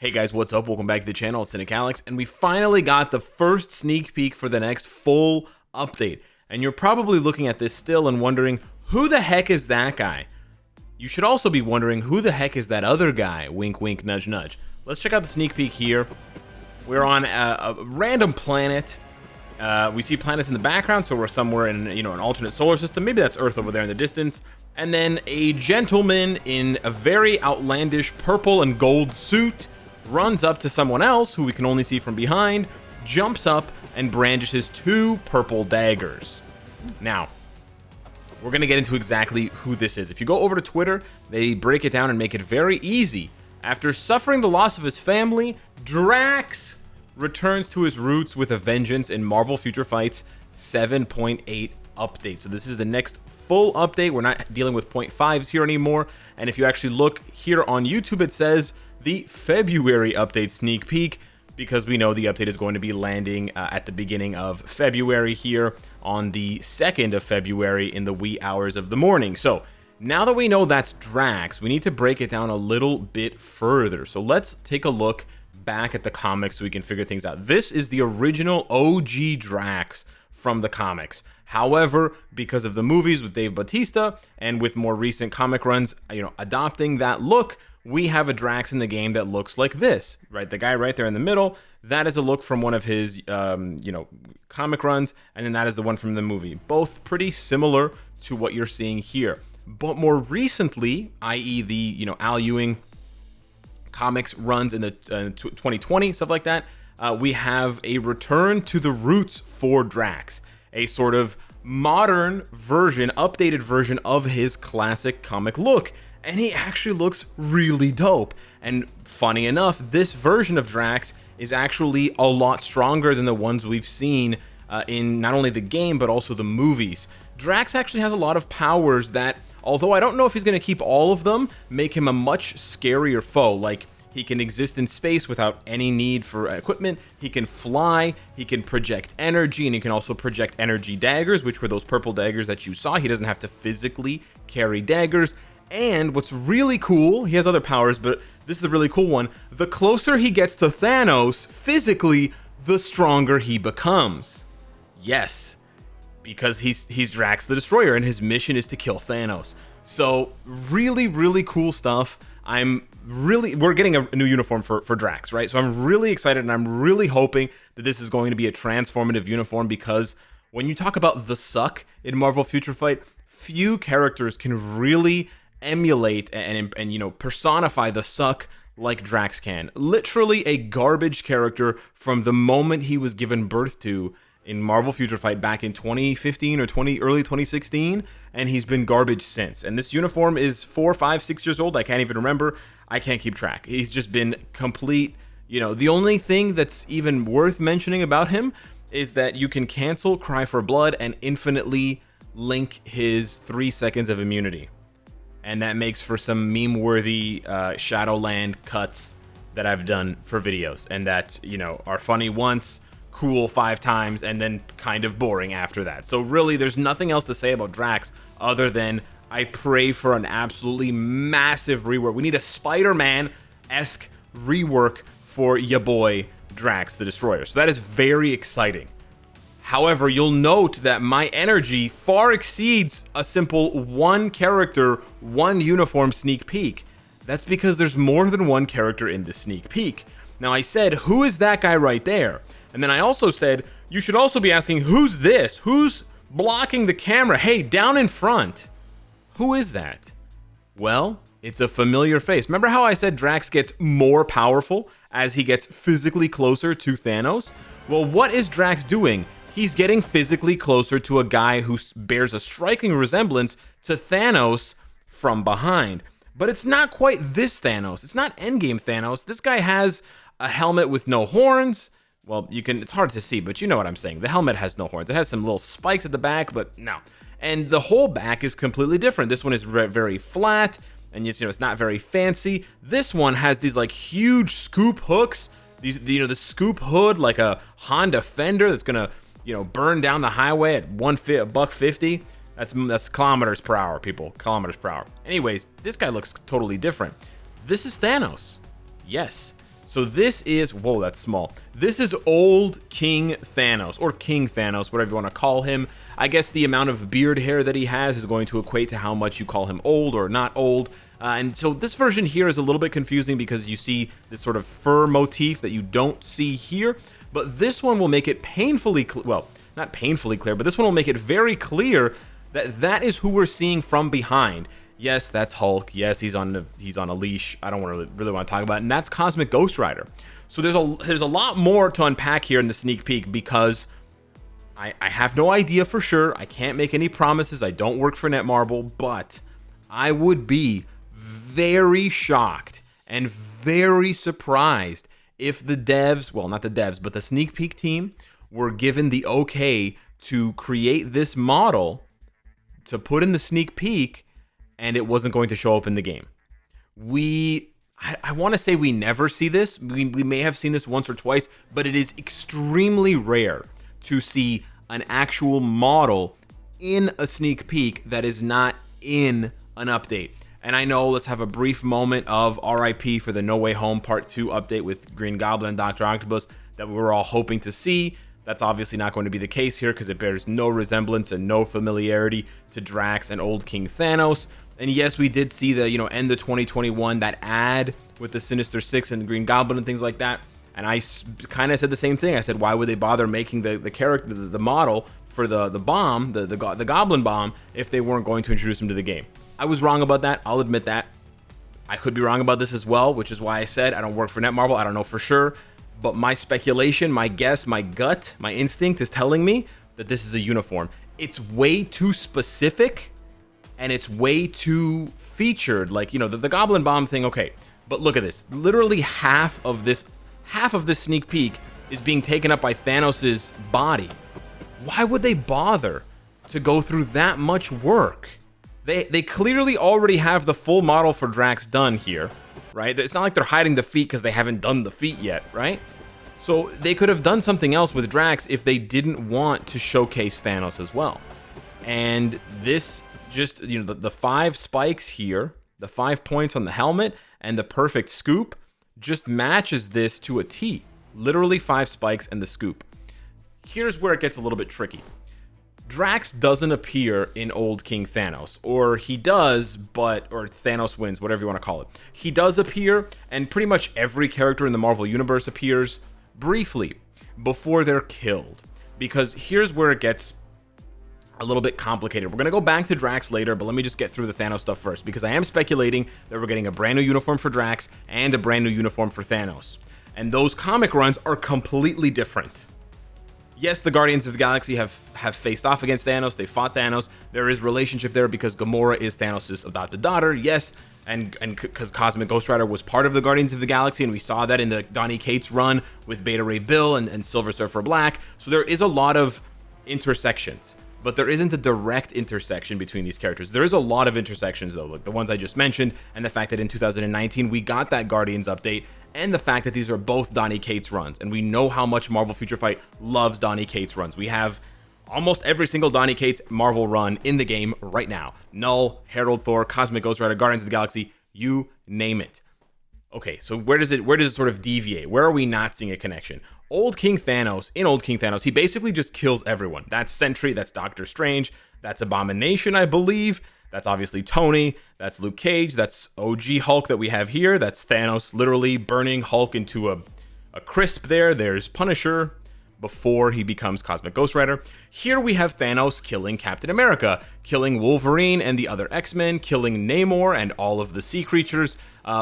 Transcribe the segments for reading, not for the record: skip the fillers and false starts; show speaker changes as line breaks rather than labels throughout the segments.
Hey guys, what's up? Welcome back to the channel. It's Cynicalex, and we finally got the first sneak peek for the next full update. And you're probably looking at this still and wondering, who the heck is that guy? You should also be wondering, who the heck is that other guy? Wink, wink, nudge, nudge. Let's check out the sneak peek here. We're on a random planet. We see planets in the background, so we're somewhere in, an alternate solar system. Maybe that's Earth over there in the distance. And then a gentleman in a very outlandish purple and gold suit runs up to someone else who we can only see from behind, jumps up, and brandishes two purple daggers. Now, we're going to get into exactly who this is. If you go over to Twitter, they break it down and make it very easy. After suffering the loss of his family, Drax returns to his roots with a vengeance in Marvel Future Fight's 7.8 update. So this is the next full update. We're not dealing with 0.5s here anymore. And if you actually look here on YouTube, it says the February update sneak peek, because we know the update is going to be landing at the beginning of February here on the 2nd of February in the wee hours of the morning. So now that we know that's Drax, we need to break it down a little bit further. So let's take a look back at the comics so we can figure things out. This is the original OG Drax from the comics. However, because of the movies with Dave Bautista and with more recent comic runs, adopting that look, we have a Drax in the game that looks like this, right? The guy right there in the middle, that is a look from one of his, comic runs, and then that is the one from the movie. Both pretty similar to what you're seeing here. But more recently, i.e. the, Al Ewing comics runs in the 2020, stuff like that, we have a return to the roots for Drax. A sort of modern version, updated version of his classic comic look. And he actually looks really dope. And funny enough, this version of Drax is actually a lot stronger than the ones we've seen in not only the game, but also the movies. Drax actually has a lot of powers that, although I don't know if he's going to keep all of them, make him a much scarier foe. Like, he can exist in space without any need for equipment. He can fly, he can project energy, and he can also project energy daggers, which were those purple daggers that you saw. He doesn't have to physically carry daggers. And what's really cool, he has other powers, but this is a really cool one. The closer he gets to Thanos physically, the stronger he becomes. Yes, because he's Drax the Destroyer, and his mission is to kill Thanos. So really, really cool stuff. We're getting a new uniform for Drax, right? So I'm really excited, and I'm really hoping that this is going to be a transformative uniform, because when you talk about the suck in Marvel Future Fight, few characters can really emulate and personify the suck like Drax can. Literally a garbage character from the moment he was given birth to in Marvel Future Fight back in 2015 or early 2016, and he's been garbage since. And this uniform is 4, 5, 6 years old. I can't even remember. I can't keep track. He's just been complete. The only thing that's even worth mentioning about him is that you can cancel Cry for Blood and infinitely link his 3 seconds of immunity. And that makes for some meme-worthy Shadowland cuts that I've done for videos, and that, are funny once, cool 5 times, and then kind of boring after that. So really, there's nothing else to say about Drax other than I pray for an absolutely massive rework. We need a Spider-Man-esque rework for ya boy, Drax the Destroyer. So that is very exciting. However, you'll note that my energy far exceeds a simple one character, one uniform sneak peek. That's because there's more than one character in the sneak peek. Now, I said, who is that guy right there? And then I also said, you should also be asking, who's this? Who's blocking the camera? Hey, down in front. Who is that? Well, it's a familiar face. Remember how I said Drax gets more powerful as he gets physically closer to Thanos? Well, what is Drax doing? He's getting physically closer to a guy who bears a striking resemblance to Thanos from behind. But it's not quite this Thanos. It's not Endgame Thanos. This guy has a helmet with no horns. Well, it's hard to see, but you know what I'm saying. The helmet has no horns. It has some little spikes at the back, but no. And the whole back is completely different. This one is very flat, and it's not very fancy. This one has these like huge scoop hooks. The scoop hood, like a Honda Fender that's gonna burn down the highway at $150. That's kilometers per hour, people. Kilometers per hour. Anyways, this guy looks totally different. This is Thanos. Yes, So this is, whoa, that's small. This is old King Thanos, or King Thanos, whatever you want to call him. I guess the amount of beard hair that he has is going to equate to how much you call him old or not old. And so this version here is a little bit confusing because you see this sort of fur motif that you don't see here. But this one will make it painfully, well, not painfully clear, but this one will make it very clear that that is who we're seeing from behind. Yes, that's Hulk. Yes, he's on a leash. I don't really want to talk about it. And that's Cosmic Ghost Rider. So there's a lot more to unpack here in the sneak peek because I have no idea for sure. I can't make any promises. I don't work for Netmarble, but I would be very shocked and very surprised if the devs, well, not the devs, but the sneak peek team were given the okay to create this model to put in the sneak peek and it wasn't going to show up in the game. I want to say we never see this. We may have seen this once or twice, but it is extremely rare to see an actual model in a sneak peek that is not in an update. And I know, let's have a brief moment of RIP for the No Way Home Part 2 update with Green Goblin and Dr. Octopus that we were all hoping to see. That's obviously not going to be the case here because it bears no resemblance and no familiarity to Drax and old King Thanos. And yes, we did see the, end of 2021, that ad with the Sinister Six and the Green Goblin and things like that. And I kind of said the same thing. I said, why would they bother making the character, the model for the bomb, the Goblin bomb, if they weren't going to introduce him to the game? I was wrong about that. I'll admit that. I could be wrong about this as well, which is why I said I don't work for Netmarble. I don't know for sure. But my speculation, my guess, my gut, my instinct is telling me that this is a uniform. It's way too specific and it's way too featured. Like, the Goblin Bomb thing, okay. But look at this. Literally half of this sneak peek is being taken up by Thanos' body. Why would they bother to go through that much work? They clearly already have the full model for Drax done here, right? It's not like they're hiding the feet because they haven't done the feet yet, right? So they could have done something else with Drax if they didn't want to showcase Thanos as well. And this just, the 5 spikes here, the 5 points on the helmet, and the perfect scoop just matches this to a T. Literally 5 spikes and the scoop. Here's where it gets a little bit tricky. Drax doesn't appear in old King Thanos, or he does, or Thanos wins, whatever you want to call it. He does appear, and pretty much every character in the Marvel Universe appears briefly before they're killed. Because here's where it gets a little bit complicated. We're going to go back to Drax later, but let me just get through the Thanos stuff first, because I am speculating that we're getting a brand new uniform for Drax and a brand new uniform for Thanos. And those comic runs are completely different. Yes, the Guardians of the Galaxy have faced off against Thanos. They fought Thanos. There is relationship there because Gamora is Thanos' adopted daughter. Yes, and because Cosmic Ghost Rider was part of the Guardians of the Galaxy, and we saw that in the Donny Cates run with Beta Ray Bill and Silver Surfer Black. So there is a lot of intersections, but there isn't a direct intersection between these characters. There is a lot of intersections, though, like the ones I just mentioned, and the fact that in 2019 we got that Guardians update, and the fact that these are both Donny Cates runs, and we know how much Marvel Future Fight loves Donny Cates runs. We have almost every single Donny Cates Marvel run in the game right now. Null, Herald Thor, Cosmic Ghost Rider, Guardians of the Galaxy, you name it. Okay, so where does it sort of deviate? Where are we not seeing a connection? In Old King Thanos, he basically just kills everyone. That's Sentry, that's Doctor Strange, that's Abomination, I believe. That's obviously Tony, that's Luke Cage, that's OG Hulk that we have here. That's Thanos literally burning Hulk into a crisp there. There's Punisher before he becomes Cosmic Ghost Rider. Here we have Thanos killing Captain America, killing Wolverine and the other X-Men, killing Namor and all of the sea creatures,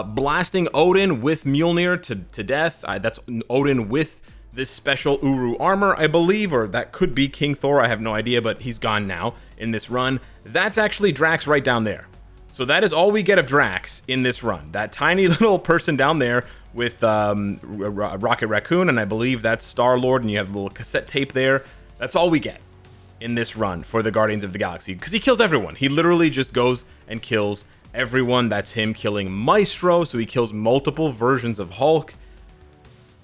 blasting Odin with Mjolnir to death. That's Odin with this special Uru armor, I believe, or that could be King Thor, I have no idea, but he's gone now in this run. That's actually Drax right down there. So that is all we get of Drax in this run. That tiny little person down there with Rocket Raccoon, and I believe that's Star-Lord, and you have a little cassette tape there. That's all we get in this run for the Guardians of the Galaxy, because he kills everyone. He literally just goes and kills everyone. That's him killing Maestro, so he kills multiple versions of Hulk.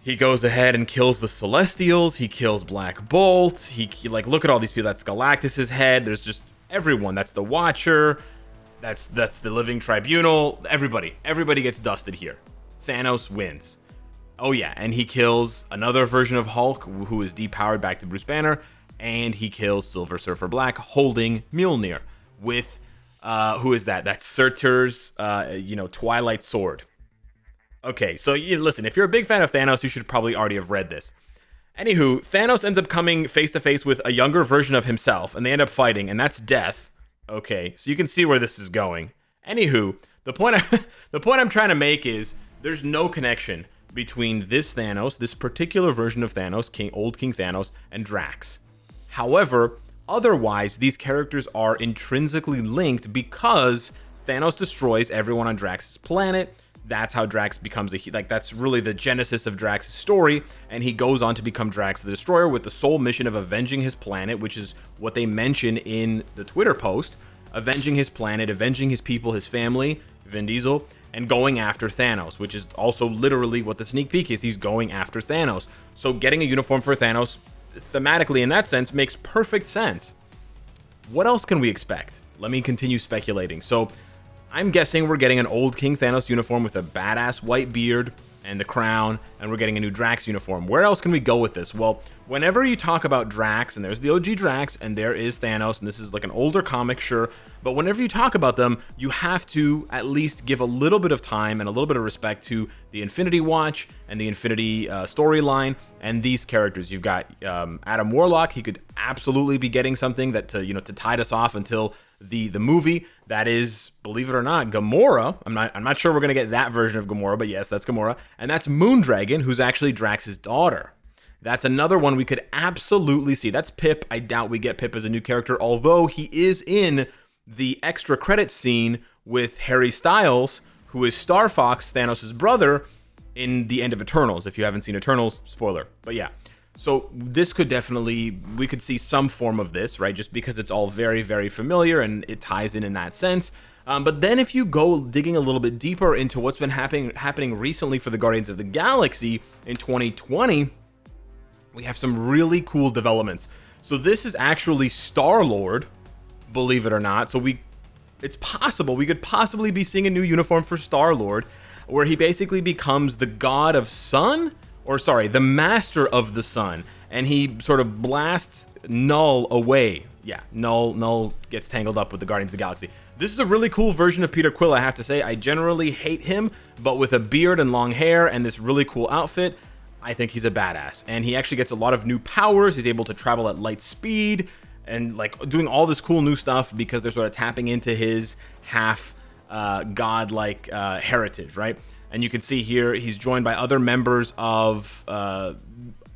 He goes ahead and kills the Celestials. He kills Black Bolt. He like, look at all these people. That's Galactus's head. There's just everyone. That's the Watcher. That's the Living Tribunal. Everybody gets dusted here. Thanos wins. Oh yeah, and he kills another version of Hulk who is depowered back to Bruce Banner, and he kills Silver Surfer Black holding Mjolnir with who is that? That's Surtur's Twilight Sword. Okay, so listen, if you're a big fan of Thanos, you should probably already have read this. Anywho, Thanos ends up coming face to face with a younger version of himself, and they end up fighting, and that's Death. Okay, so you can see where this is going. Anywho, the point I'm trying to make is there's no connection between this Thanos, this particular version of Thanos, old King Thanos, and Drax. However, otherwise, these characters are intrinsically linked because Thanos destroys everyone on Drax's planet. That's how Drax becomes that's really the genesis of Drax's story, and he goes on to become Drax the Destroyer with the sole mission of avenging his planet, which is what they mention in the Twitter post, avenging his planet, avenging his people, his family, Vin Diesel, and going after Thanos, which is also literally what the sneak peek is. He's going after Thanos. So getting a uniform for Thanos, thematically in that sense, makes perfect sense. What else can we expect? Let me continue speculating. So I'm guessing we're getting an old King Thanos uniform with a badass white beard and the crown, and we're getting a new Drax uniform. Where else can we go with this? Well, whenever you talk about Drax, and there's the OG Drax, and there is Thanos, and this is like an older comic, sure, but whenever you talk about them, you have to at least give a little bit of time and a little bit of respect to the Infinity Watch and the Infinity storyline and these characters. You've got Adam Warlock. He could absolutely be getting something that to tide us off until the movie. That is, believe it or not, Gamora. I'm not sure we're gonna get that version of Gamora, but yes, that's Gamora, and that's Moondragon, who's actually Drax's daughter. That's another one we could absolutely see. That's Pip. I doubt we get Pip as a new character, although he is in the extra credit scene with Harry Styles, who is Star Fox, Thanos' brother, in the end of Eternals. If you haven't seen Eternals, spoiler. But yeah. So this could we could see some form of this, right? Just because it's all very, very familiar and it ties in that sense. But then if you go digging a little bit deeper into what's been happening recently for the Guardians of the Galaxy in 2020, we have some really cool developments. So this is actually Star-Lord, believe it or not. So it's possible we could possibly be seeing a new uniform for Star-Lord, where he basically becomes the god of sun, the master of the sun, and he sort of blasts Null away. Yeah, Null gets tangled up with the Guardians of the Galaxy. This is a really cool version of Peter Quill, I have to say. I generally hate him, but with a beard and long hair and this really cool outfit, I think he's a badass. And he actually gets a lot of new powers. He's able to travel at light speed and doing all this cool new stuff because they're sort of tapping into his half godlike heritage, right? And you can see here he's joined by other members of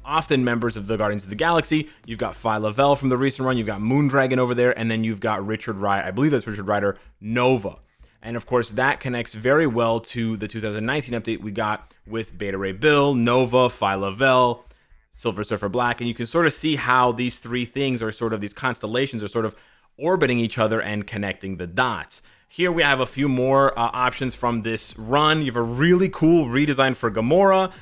often members of the Guardians of the Galaxy. You've got Phyla-Vell from the recent run, you've got Moondragon over there, and then you've got Richard Rider, I believe that's Richard Rider, Nova. And of course that connects very well to the 2019 update we got with Beta Ray Bill, Nova, Phyla-Vell, Silver Surfer Black, and you can sort of see how these three things are sort of, these constellations are sort of orbiting each other and connecting the dots. Here we have a few more options from this run. You have a really cool redesign for Gamora.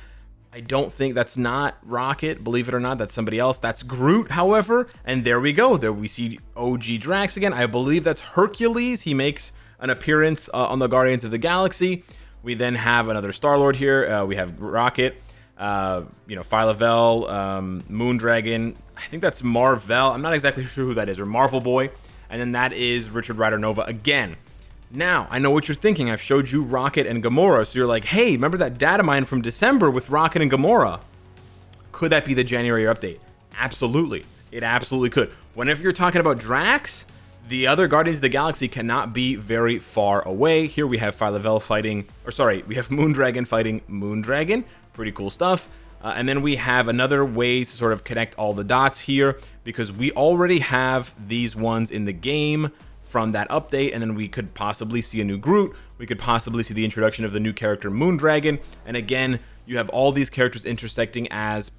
I don't think that's not Rocket, believe it or not, that's somebody else. That's Groot, however, and there we go. There we see OG Drax again. I believe that's Hercules. He makes an appearance on the Guardians of the Galaxy. We then have another Star-Lord here. We have Rocket, Phyla-Vell, Moondragon. I think that's Mar-Vell. I'm not exactly sure who that is, or Marvel Boy. And then that is Richard Rider Nova again. Now, I know what you're thinking. I've showed you Rocket and Gamora, so you're like, hey, remember that data mine from December with Rocket and Gamora? Could that be the January update? Absolutely. It absolutely could. Whenever you're talking about Drax, the other Guardians of the Galaxy cannot be very far away. Here we have Phyla-Vell we have Moondragon fighting Moondragon. Pretty cool stuff. And then we have another way to sort of connect all the dots here, because we already have these ones in the game from that update, and then we could possibly see a new Groot, we could possibly see the introduction of the new character Moondragon, and again, you have all these characters intersecting as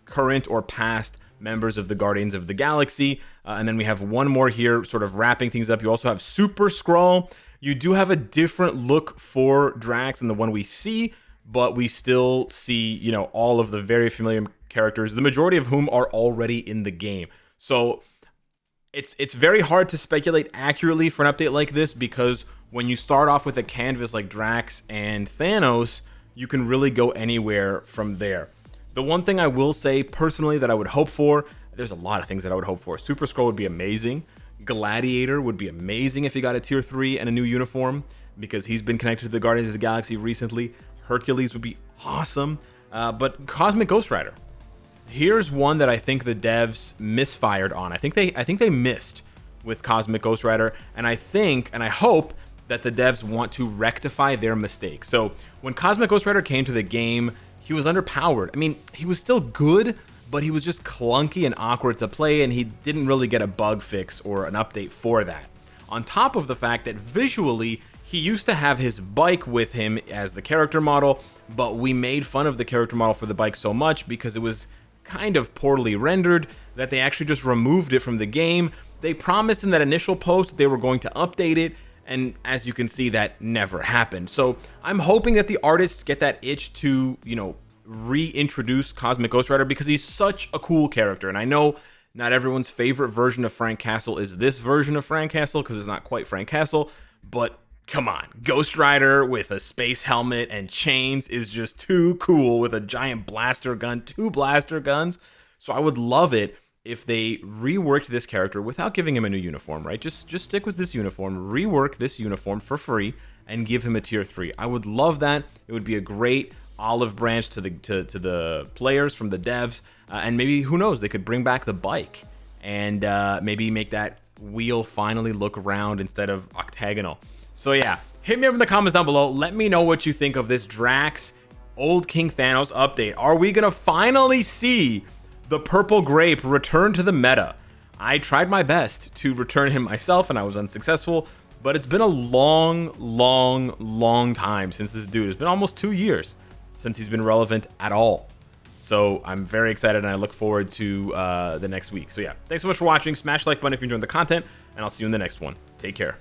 current or past members of the Guardians of the Galaxy, and then we have one more here sort of wrapping things up. You also have Super Skrull. You do have a different look for Drax than the one we see, but we still see, all of the very familiar characters, the majority of whom are already in the game. So it's very hard to speculate accurately for an update like this, because when you start off with a canvas like Drax and Thanos, you can really go anywhere from there. The one thing I will say personally that I would hope for, there's a lot of things that I would hope for. Super Skrull would be amazing. Gladiator would be amazing if he got a tier 3 and a new uniform, because he's been connected to the Guardians of the Galaxy recently. Hercules would be awesome. But Cosmic Ghost Rider, here's one that I think the devs misfired on. I think they missed with Cosmic Ghost Rider, and I hope that the devs want to rectify their mistake. So when Cosmic Ghost Rider came to the game, he was underpowered. I mean, he was still good, but he was just clunky and awkward to play, and he didn't really get a bug fix or an update for that. On top of the fact that visually, he used to have his bike with him as the character model, but we made fun of the character model for the bike so much because it was kind of poorly rendered that they actually just removed it from the game. They promised in that initial post that they were going to update it, and as you can see, that never happened. So I'm hoping that the artists get that itch to, reintroduce Cosmic Ghost Rider, because he's such a cool character. And I know not everyone's favorite version of Frank Castle is this version of Frank Castle, because it's not quite Frank Castle, but come on, Ghost Rider with a space helmet and chains is just too cool, with a giant blaster gun, 2 blaster guns. So I would love it if they reworked this character without giving him a new uniform, right? Just stick with this uniform, rework this uniform for free, and give him a tier 3. I would love that. It would be a great olive branch to the players from the devs, and maybe, who knows, they could bring back the bike and maybe make that wheel finally look round instead of octagonal. So yeah, hit me up in the comments down below. Let me know what you think of this Drax Old King Thanos update. Are we gonna finally see the purple grape return to the meta? I tried my best to return him myself and I was unsuccessful, but it's been a long time since this dude. It's been almost 2 years since he's been relevant at all. So I'm very excited and I look forward to the next week. So yeah, thanks so much for watching. Smash the like button if you enjoyed the content, and I'll see you in the next one. Take care.